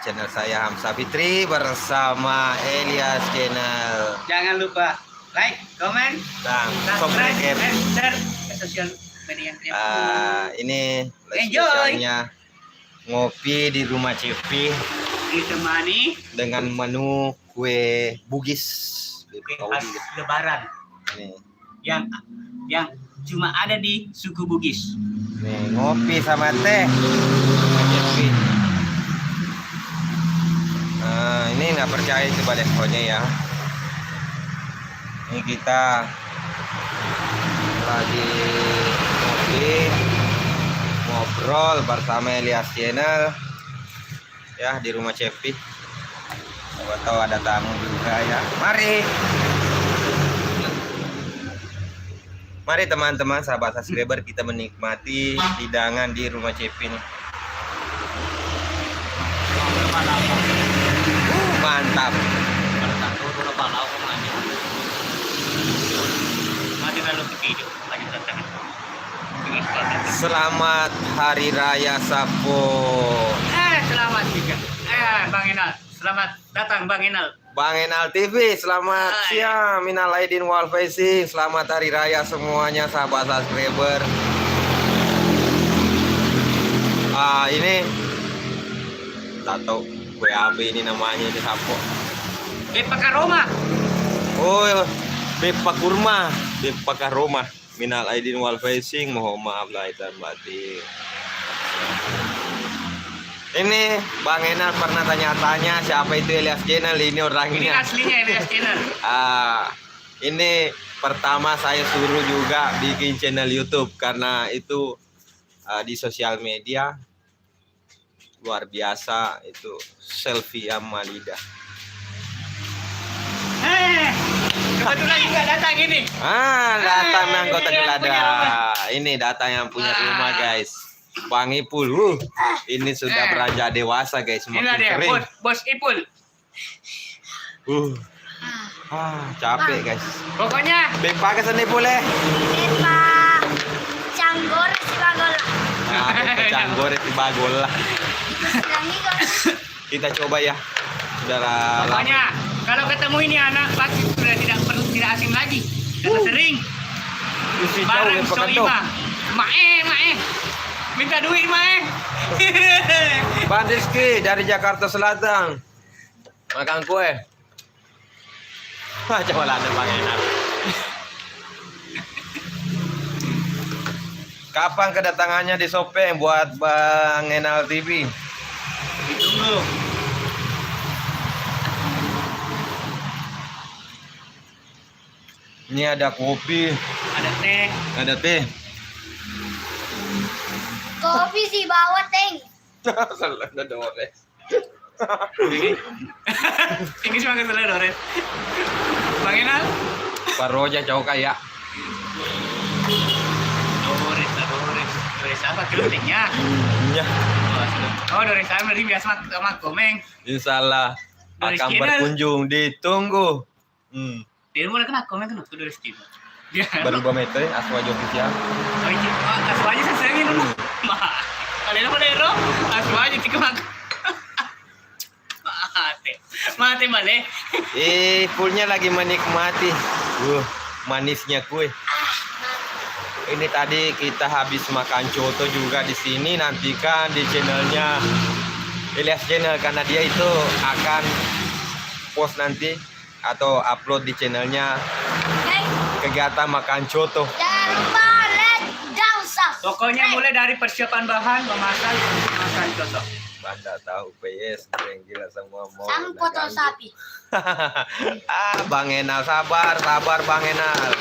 channel saya Hamsa Fitri bersama Elias Channel. Jangan lupa like, comment, Dan subscribe, subscribe. dan share ke sosial media. Ini Enjoy. spesialnya ngopi di rumah Cepi Ditemani dengan menu kue Bugis. khas Lebaran Nih, yang cuma ada di suku Bugis. nih ngopi sama teh. Cepi. Nah, ini nggak percaya coba deh pokoknya ya. Ini kita lagi ngopi ngobrol bersama Elias Channel ya di rumah Cepi. Siapa tahu ada tamu juga ya. Mari teman-teman sahabat subscriber, kita menikmati hidangan di rumah Cepi nih. Mantap. Selamat Hari Raya Sapo. Selamat juga. Bang Enal, selamat datang Bang Enal. Bang Enal TV, selamat siang. Minal aidin wal faizin. Selamat Hari Raya semuanya sahabat subscriber. Ini tak tahu kue apa ini namanya, ini Sapo. Bepa Karoma. Oh, Bepa Kurma, Bepa Karoma. Minal aidin wal faizin, mohon maaf lahir dan batin. Ini Bang Enal pernah tanya-tanya siapa itu Elias Channel, ini Ini orangnya. aslinya Elias Channel. Ini pertama saya suruh juga bikin channel YouTube karena itu di sosial media luar biasa itu selfie Amalida. Kebetulan juga datang ini. Datang anggota ini yang gelada. punya rumah. Ini datang yang punya rumah guys. Bang Ipul, ini sudah beranjak dewasa guys, Ini makin dia, kering. bos Ipul. Capek guys. Pokoknya Bepa ke sini boleh. Bepa Canggor si Bagol. Bepa Canggore di bagol lah. Lagi guys. Kita coba ya. Saudara. pokoknya kalau ketemu ini anak pasti sudah tidak asing lagi. Sudah sering Isi jauh bareng Bepa Soima. Kedok. Mae. Minta duit Mae. Bang Rizky dari Jakarta Selatan. Makan kue. Coba lah ada Bang Enal. Kapan kedatangannya di Sopeng buat Bang Enal TV? Ditunggu. Ini ada kopi, Ada teh. ada teh. Kopi si bawa teng. Salah ada Dores. Ini cuma keselnya Dores. Bang Enal. Pak Roja jauh kaya. Dores apa kelutingnya? Ya, Oh, Dores sama tadi biasa sama komeng. insya Allah Dores akan Channel. berkunjung. Ditunggu. Dia mulai kena komen kena tuh Dores Channel. Dia Berubah meter Aswajo official. asu aja saya sering dulu. Mah, kalian apa dero? Asu aja tiga mak. Mate balik. Pulnya lagi menikmati. Manisnya kue. Ini tadi kita habis makan coto juga di sini. Nantikan di channelnya Elias Channel karena dia itu akan post nanti atau upload di channelnya kegiatan makan coto. Jangan lupa like dan subscribe. Pokoknya mulai dari persiapan bahan, memasak, makan cocok. Banda tahu PS yang gila semua mau. Sang potong sapi. Bang Enal sabar Bang Enal.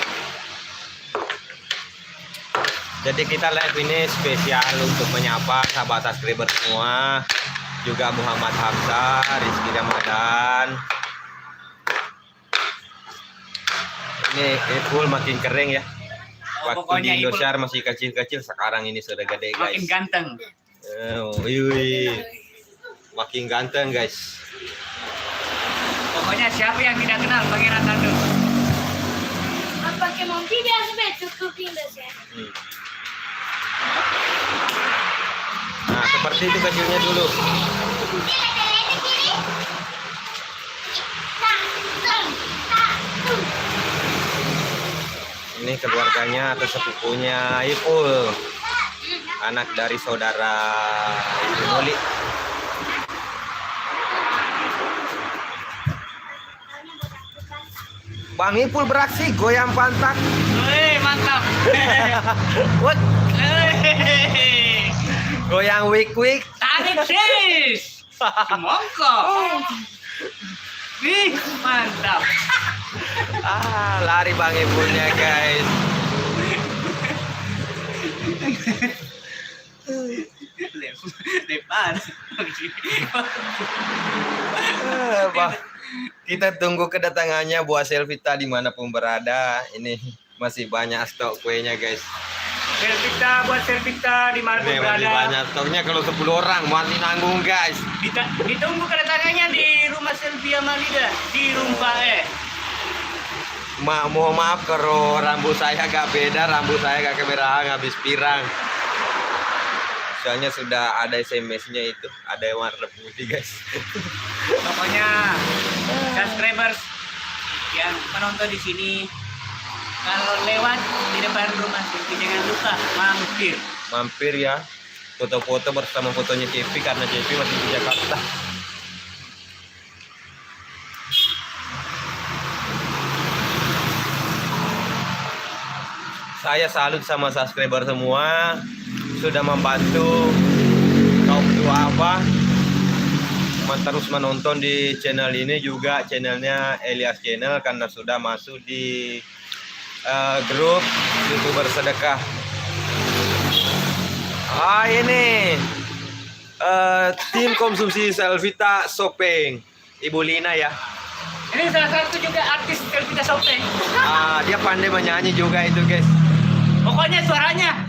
Jadi kita live ini spesial untuk menyapa sahabat subscriber semua, juga Muhammad Hamsa, Rizky Ramadan. Ini Ipul makin kering ya. Waktu Pokoknya di Ipul Indosiar masih kecil-kecil, sekarang ini sudah gede guys. makin ganteng. Makin ganteng guys. Pokoknya siapa yang tidak kenal Pangeran Tanduk? Apa que monti biasa betul cooking desa. Nah seperti itu kecilnya dulu. Ini keluarganya atau sepupunya Ipul, anak dari saudara Ibu Nuli. Bang Ipul beraksi goyang pantat. Wih, mantap. What? Hei. Goyang wik-wik. Tarik sis. Semongko. Wih, mantap. Lari Bang Ipulnya guys. Depan. Bah, kita tunggu kedatangannya buat Selvita dimanapun berada. Ini masih banyak stok kuenya guys. Servita buat Servita di mana Ini pun masih berada. banyak stoknya, kalau 10 orang masih nanggung guys. Ditunggu kedatangannya di rumah Selvia Malida di Rumpa Mohon maaf kalau rambut saya agak beda, rambut saya agak kemerahan habis pirang. Soalnya sudah ada SMS-nya itu, ada yang warna putih guys. Pokoknya subscribers yang menonton di sini, kalau lewat di depan rumah Silvi jangan lupa mampir. Mampir ya, foto-foto bersama fotonya Cepi karena Cepi masih di Jakarta. Saya salut sama subscriber semua, sudah membantu kaum duafa terus menonton di channel ini, juga channelnya Elias Channel karena sudah masuk di grup YouTuber sedekah. Ini tim konsumsi Selvita Shopping, Ibu Lina ya. Ini salah satu juga artis Selvita Shopping. Dia pandai menyanyi juga itu guys. Pokoknya suaranya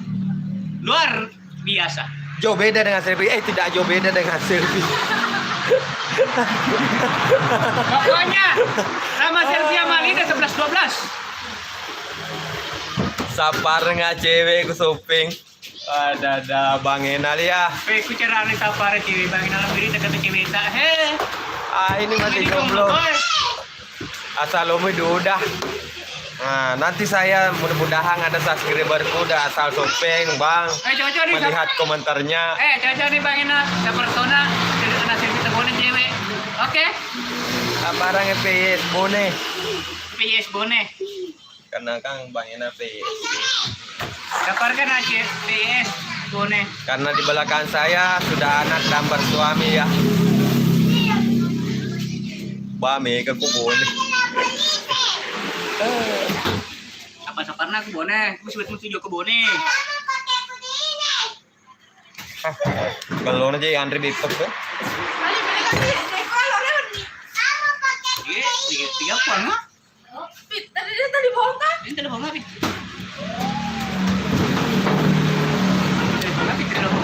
luar biasa. Jauh beda dengan Selfie. Tidak jauh beda dengan Selfie. Pokoknya sama Selvia Malida 11-12. Sapar nggak cewek ke shopping. Ada Bang Enal ya. Ku cerani sapare cewek bangin alam diri dekat cewek tak. Ini masih jomblo. Asal umi udah. Nah, nanti saya mudah-mudahan ada subscriberku udah asal shopping, Bang. Coba nih. Melihat komentarnya. Coba nih bangin sa persona dari anak Selvita Bone cewek. Oke. Barangnya PS Bone. PS Bone. Karena kan Bang Enal PS. Kaparkan aja PS Bone. Karena di belakang saya sudah anak dan bersuami ya. Bame ke Bone. Apa saparna ke Bone? Ku sebut mutu ke Bone. Kalau aja Andre Bipek tuh. Tiga puan mah. Tadi bohong kan? Ini telepon apa?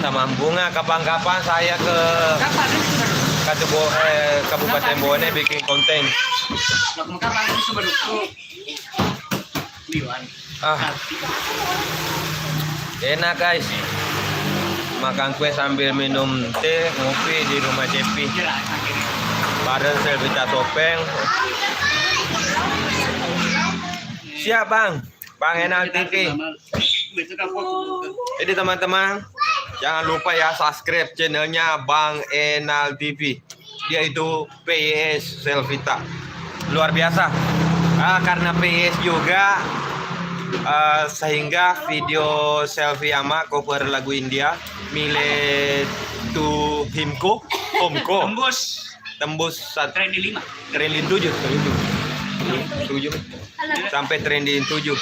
Sama bunga kapan-kapan saya ke Kapan? Kabupaten Bone bikin konten. Kapan itu sebelumku? Liwan. Enak guys. Makan kue sambil minum teh, ngopi di rumah Cepi. Bareng Selvita Shopping. Siap Bang. Bang Enal TV. Jadi teman-teman, jangan lupa ya subscribe channelnya Bang Enal TV. Dia itu PS Selvita. Luar biasa. Karena PS juga sehingga video selfie ama cover lagu India Mile to Himko Homko tembus Trending 5. trending 7 sampai trending 7.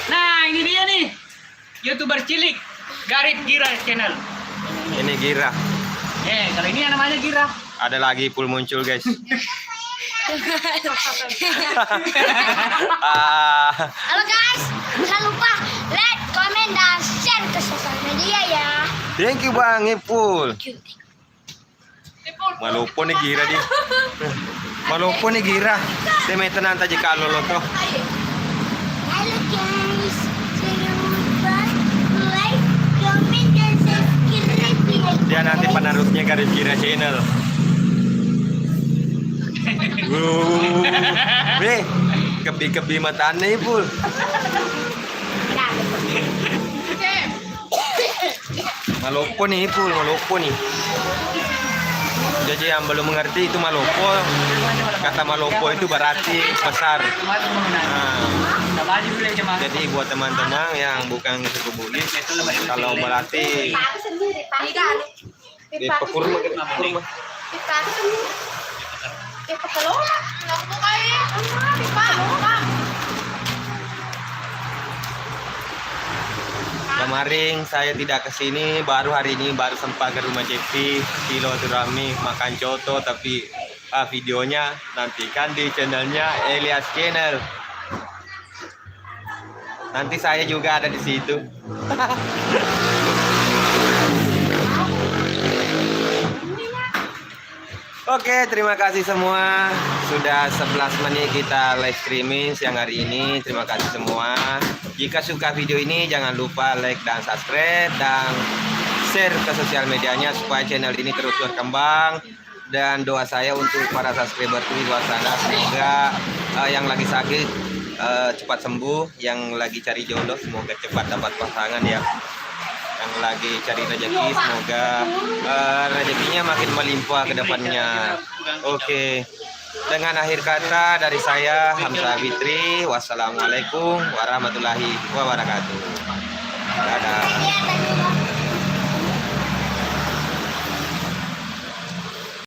Nah, ini dia nih. YouTuber cilik Garip Gira channel. Ini Gira. Kalau ini namanya Gira. Ada lagi Ipul muncul guys. Halo guys, jangan lupa like, comment, dan share ke sosial media ya. Thank you Bang Ipul. Malupo nih Gira di. Malupo nih Gira. Saya may tenang taji kalau lo to. Halo guys, jangan lupa like, comment, dan subscribe. Dia nanti penerusnya Garip Gira channel. Be, kebi-kebi matane pul. Malopo nih pul, malopo nih. Jadi yang belum mengerti itu malopo. Kata malopo itu berarti besar. Jadi buat teman-teman yang bukan suku Bugis, kalau berarti di pekur mah. Kemarin saya tidak kesini, baru hari ini baru sempat ke rumah JP silaturahmi makan coto, tapi videonya nantikan di channelnya Elias Channel. Nanti saya juga ada di situ. Oke, terima kasih semua. Sudah 11 menit kita live streaming siang hari ini. Terima kasih semua. Jika suka video ini, jangan lupa like dan subscribe dan share ke sosial medianya supaya channel ini terus berkembang. Dan doa saya untuk para subscriber di luar sana, semoga yang lagi sakit cepat sembuh, yang lagi cari jodoh semoga cepat dapat pasangan ya. Yang lagi cari rezeki semoga rezekinya makin melimpah ke depannya. Oke. Dengan akhir kata dari saya Hamzah Fitri, wassalamualaikum warahmatullahi wabarakatuh. Dadah.